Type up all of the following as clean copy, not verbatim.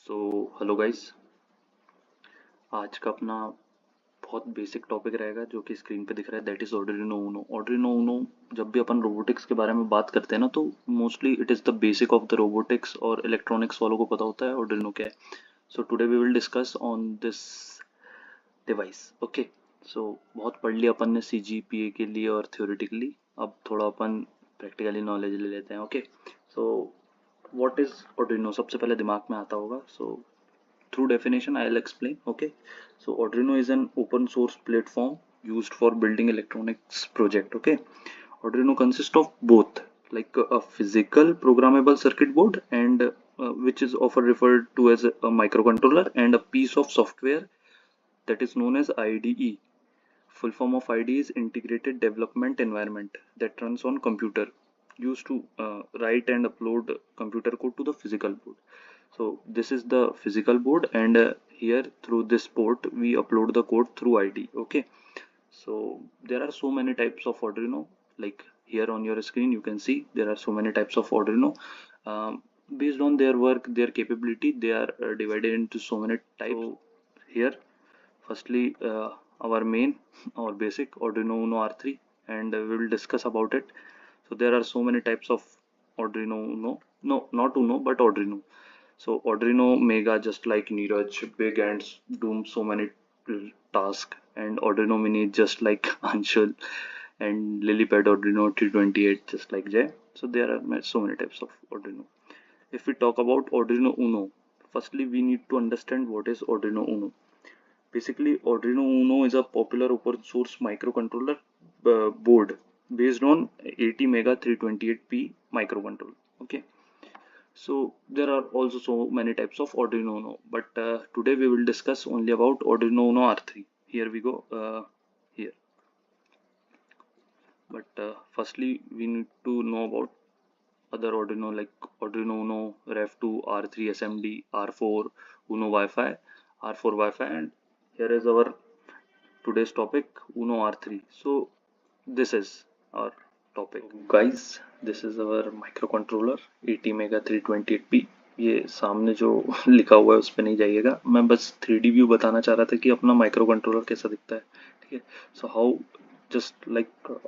So hello guys. आज का अपना बहुत बेसिक टॉपिक रहेगा जो कि स्क्रीन पे दिख रहा है, that is Arduino Uno. Arduino Uno, जब भी अपन रोबोटिक्स के बारे में बात करते हैं ना, तो mostly it is the basic of the robotics, और इलेक्ट्रॉनिक्स वालों को पता होता है ऑर्डिनो क्या है। So today we will discuss on this device. Okay, so बहुत पढ़ लिया अपन ने CGPA के लिए और थ्योरेटिकली, अब थोड़ा अपन प्रैक्टिकली नॉलेज ले लेते हैं। Okay, so what is Arduino, सबसे पहले दिमाग में आता होगा। सो through definition I'll explain. Okay, so Arduino is an open source platform used for building electronics project. Okay, Arduino consists of both like a physical programmable circuit board and which is often referred to as a microcontroller, and a piece of software that is known as IDE. Full form of IDE is integrated development environment that runs on computer, used to write and upload computer code to the physical board. So this is the physical board, and here through this port we upload the code through IDE. Okay, so there are so many types of Arduino. Like here on your screen you can see there are so many types of Arduino. Based on their work, their capability, they are divided into so many types. So here firstly our main or basic Arduino Uno R3, and we will discuss about it. So there are so many types of Arduino Uno, no, not Uno but Arduino. So Arduino Mega, just like Neeraj, big and do so many tasks, and Arduino Mini, just like Anshul, and Lilypad Arduino T28, just like Jay. So there are so many types of Arduino. If we talk about Arduino Uno, firstly we need to understand what is Arduino Uno. Basically, Arduino Uno is a popular open source microcontroller board based on 80 mega 328p microcontroller. Okay, so there are also so many types of Arduino Uno, but today we will discuss only about Arduino Uno R3. Here we go. Here, but firstly we need to know about other Arduino like Arduino Uno, Rev2, R3 SMD, R4 Uno Wi-Fi, R4 Wi-Fi, and here is our today's topic, Uno R3. So this is our topic, guys. This is our microcontroller 80 mega 328p. ये सामने जो लिखा हुआ है उस पर नहीं जाइएगा, मैं बस 3D व्यू बताना चाह रहा था कि अपना माइक्रो कंट्रोलर कैसा दिखता है। ठीक है, सो हाउ जस्ट लाइक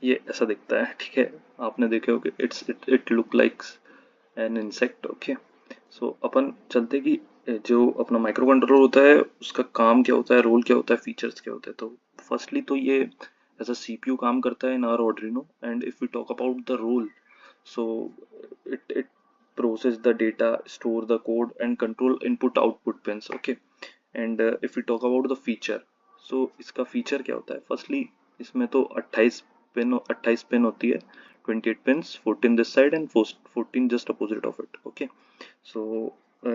ये ऐसा दिखता है। ठीक है, आपने देखे हो कि it look like an insect. Okay, so अपन चलते कि जो अपना माइक्रो कंट्रोलर होता है उसका काम क्या होता है, रोल क्या होता है, फीचर्स क्या होते हैं। तो फर्स्टली तो ये एज अ CPU काम करता है in our Arduino, and if we talk about the role, so it process the data, store the code, and control input output pins. Okay, and if we talk about the feature, so इसका feature क्या होता है। firstly इसमें तो 28 pin होती है, 28 pins, 14 this side and 14 just opposite of it. Okay, so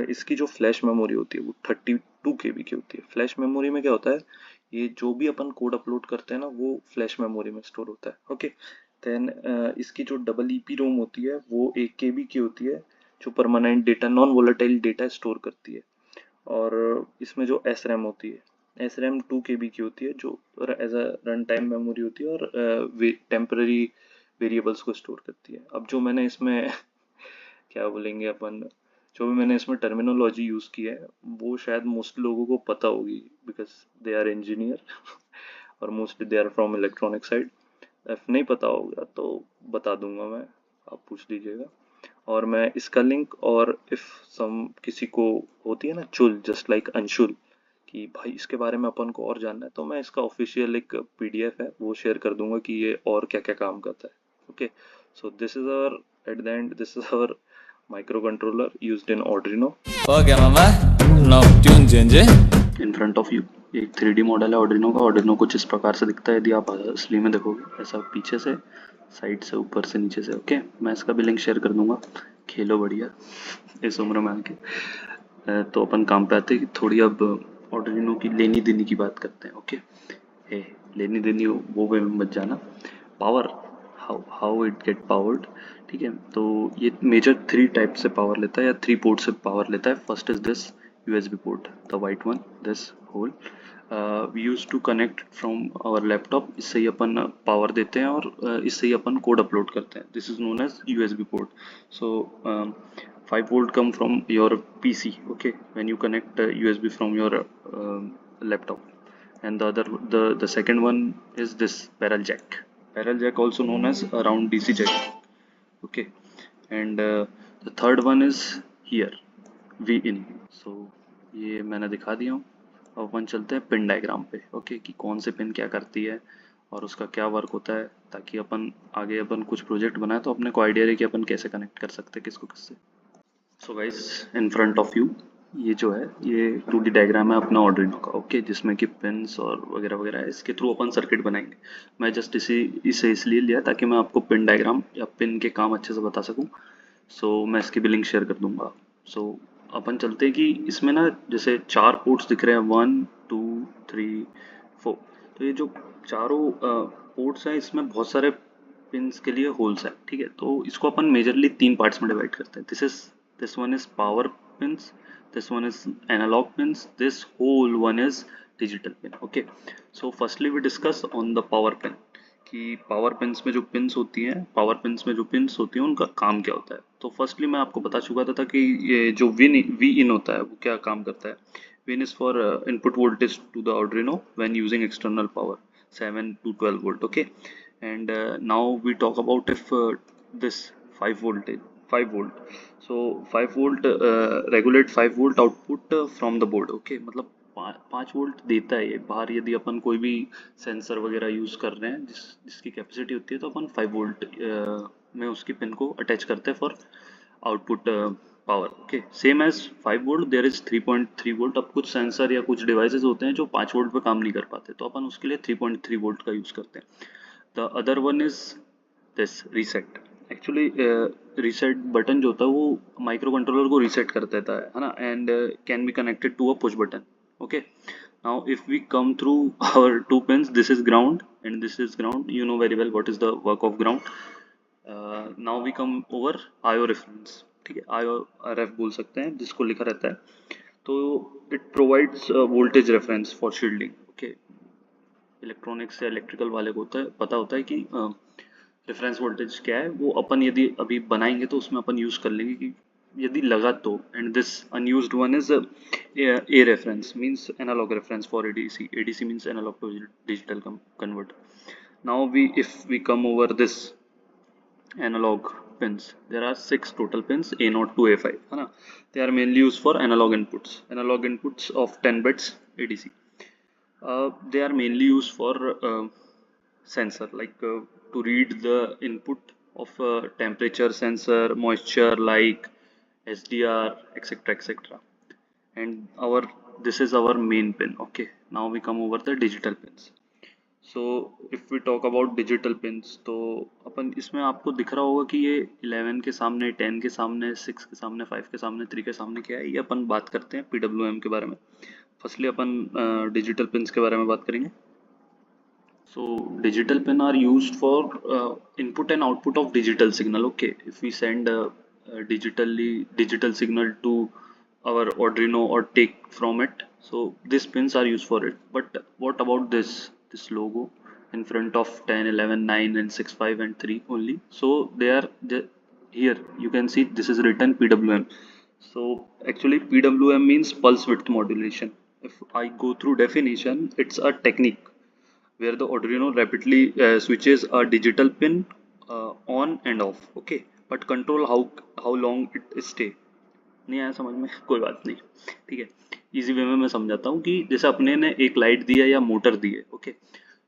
इसकी जो फ्लैश मेमोरी होती है वो 32 KB की होती है। फ्लैश मेमोरी में क्या होता है, ये जो भी अपन कोड अपलोड करते हैं ना वो फ्लैश मेमोरी में स्टोर होता है। ओके, देन इसकी जो डबल EP रोम होती है वो 1 KB की होती है, जो permanent data, non volatile data store करती है। और इसमें जो SRAM होती है, SRAM 2 KB की होती है, जो as a run time memory होती है और टेम्पररी वेरिएबल्स को स्टोर करती है। अब जो मैंने इसमें क्या बोलेंगे अपन, जो भी मैंने इसमें टर्मिनोलॉजी यूज़ की है वो शायद मोस्ट लोगों को पता होगी, बिकॉज दे आर इंजीनियर और mostly they are from electronic side. If नहीं पता होगा तो बता दूंगा मैं, आप पूछ लीजिएगा। और मैं इसका लिंक, और इफ सम किसी को होती है ना चुल जस्ट लाइक अंशुल कि भाई इसके बारे में अपन को और जानना है, तो मैं इसका ऑफिशियल एक PDF है वो शेयर कर दूंगा कि ये और क्या क्या काम करता है। Okay, so this is our, at the end this is our microcontroller used in Arduino. Okay, mama. Now tune change. In front of you एक 3D मॉडल है Arduino का। Arduino कुछ इस प्रकार से दिखता है, यदि आप असली में देखोगे, ऐसा पीछे से, साइड से, ऊपर से, नीचे से। ओके, मैं इसका भी लिंक शेयर कर दूंगा। खेलो बढ़िया इस उम्र में आके। तो अपन काम पे आते हैं कि थोड़ी अब Arduino की लेनी देनी की बात करते हैं। ओके, लेनी देनी वो वे में मत जाना। Power, how it get powered. ठीक है, तो ये मेजर 3 टाइप से पावर लेता है या 3 पोर्ट से पावर लेता है। First is this USB port, the white one, this hole we use to connect from our laptop. इससे ही अपन पावर देते हैं और इससे ही अपन कोड अपलोड करते हैं। This is known as USB port. So 5 volt come from your PC, okay, when you connect USB from your laptop. And the second one is this barrel jack, also known as a round DC jack, okay. And the third one is here, V in. So ये मैंने दिखा दिया हूँ। अब अपन चलते हैं pin diagram पे, okay, कि कौन से पिन क्या करती है और उसका क्या वर्क होता है, ताकि अपन आगे अपन कुछ प्रोजेक्ट बनाए तो अपने को आइडिया रहे कि अपन कैसे कनेक्ट कर सकते हैं किसको किससे। So guys, in front of you ये जो है ये 2D डायग्राम है अपना ऑर्डिनो का, ओके, जिसमें कि पिन्स और वगैरह वगैरह है। इसके थ्रू अपन सर्किट बनाएंगे। मैं जस्ट इसे इसलिए लिया ताकि मैं आपको पिन डायग्राम या पिन के काम अच्छे से बता सकूं। सो मैं इसकी भी लिंक शेयर कर दूंगा। सो अपन चलते हैं कि इसमें ना जैसे 4 पोर्ट्स दिख रहे हैं, 1 2 3 4। तो ये जो चारों पोर्ट्स हैं इसमें बहुत सारे पिंस के लिए होल्स हैं, ठीक है। तो इसको अपन मेजरली 3 पार्ट्स में डिवाइड करते हैं। This one is power pins, this one is analog pins, this whole one is digital pin, okay. So firstly we discuss on the power pin, कि पावर पिंस में जो पिंस होती हैं उनका काम क्या होता है। तो फर्स्टली मैं आपको बता चुका था कि ये जो वी इन होता है वो क्या काम करता है। Win is for input voltage to the Arduino when using external power 7 to 12 volt, okay. And now we talk about if this 5 volt, so 5 volt regulate 5 volt output from the board, okay, मतलब 5 volt देता है ये बाहर। यदि अपन कोई भी sensor वगैरह use कर रहे हैं जिसकी कैपेसिटी होती है तो अपन 5 वोल्ट में उसकी पिन को अटैच करते हैं for output power, okay. Same as 5 volt there is 3.3 volt. अब कुछ सेंसर या कुछ डिवाइसेस होते हैं जो 5 वोल्ट पे काम नहीं कर पाते, तो अपन उसके लिए 3.3 वोल्ट का यूज करते हैं। The other one is this reset. Actually reset button जो होता है वो माइक्रो कंट्रोलर को रीसेट कर देता है ना, and can be connected to a push button, okay. Now if we come through our two pins, this is ground and this is ground. You know very well what is the work of ground. Now we come over IO reference, ठीक है। IO RF बोल सकते हैं जिसको लिखा रहता है। तो it provides voltage reference for shielding, okay। Electronics या इलेक्ट्रिकल वाले को पता होता है कि रेफरेंस वोल्टेज क्या है। वो अपन यदि अभी बनाएंगे तो उसमें अपन यूज कर लेंगे कि यदि लगा तो। And this unused one is a reference means analog reference for ADC. ADC means analog to digital converter. Now if we come over this analog pins, there are 6 total pins, A0 to A5, है ना। They are mainly used for analog inputs of 10 bits ADC. They are mainly used for sensor, like to read the input of temperature sensor, moisture, like SDR, etc, etc. And this is our main pin, okay. Now we come over the digital pins. So if we talk about digital pins, तो अपन इसमें आपको दिख रहा होगा कि ये 11 के सामने, 10 के सामने, 6 के सामने, 5 के सामने, 3 के सामने क्या है, ये अपन बात करते हैं PWM के बारे में। फर्स्टली अपन डिजिटल पिंस के बारे में बात करेंगे। So digital pin are used for input and output of digital signal, okay. If we send digital signal to our Arduino or take from it, so these pins are used for it. But what about this logo in front of 10, 11, 9 and 6, 5 and 3 only? So here you can see this is written PWM. So actually PWM means pulse width modulation. If I go through definition, it's a technique where the Arduino rapidly switches a digital pin on and off, okay, but control how long it stay। नहीं आया समझ में? कोई बात नहीं, ठीक है। Easy way में मैं समझाता हूँ कि जैसे अपने ने एक लाइट दी है या मोटर दी है, ओके।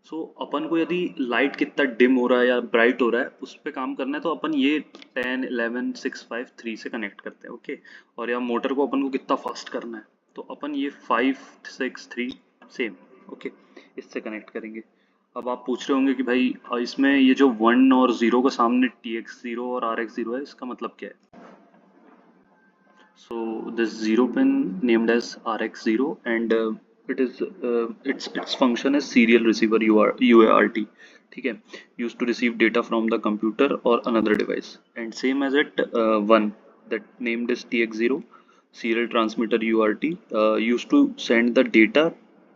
सो अपन को यदि लाइट कितना डिम हो रहा है या ब्राइट हो रहा है उस पर काम करना है तो अपन ये 10, 11, 6, 5, 3 से कनेक्ट करते हैं, ओके। और या मोटर को अपन को कितना फास्ट करना है तो अपन ये 5, 6, 3 सेम, ओके, इससे कनेक्ट करेंगे। अब आप पूछ रहे होंगे कि भाई इसमें ये जो 1 और 0 का सामने TX0 और RX0 है, इसका मतलब क्या है। So this 0 pin named as RX0, and its function is serial receiver UART, ठीक है, used to receive data from the computer or another device. And same as it 1 that named as TX0 serial transmitter UART used to send the data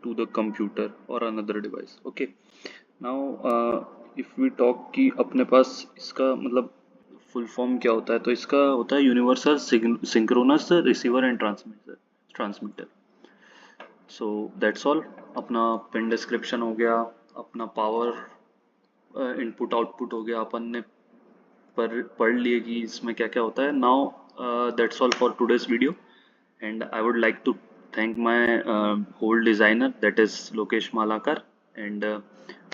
to the computer or another device, okay. Now if we talk कि अपने पास इसका मतलब full form क्या होता है, तो इसका होता है universal synchronous receiver and transmitter. So that's all. अपना पिन डिस्क्रिप्शन हो गया, अपना पावर इनपुट आउटपुट हो गया, अपन ने पढ़ लिए कि इसमें क्या क्या होता है। Now that's all for today's video, and I would like to thank my whole designer, that is Lokesh Malakar, and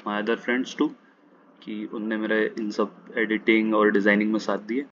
my other friends too, कि उनने मेरे इन सब एडिटिंग और डिज़ाइनिंग में साथ दिए।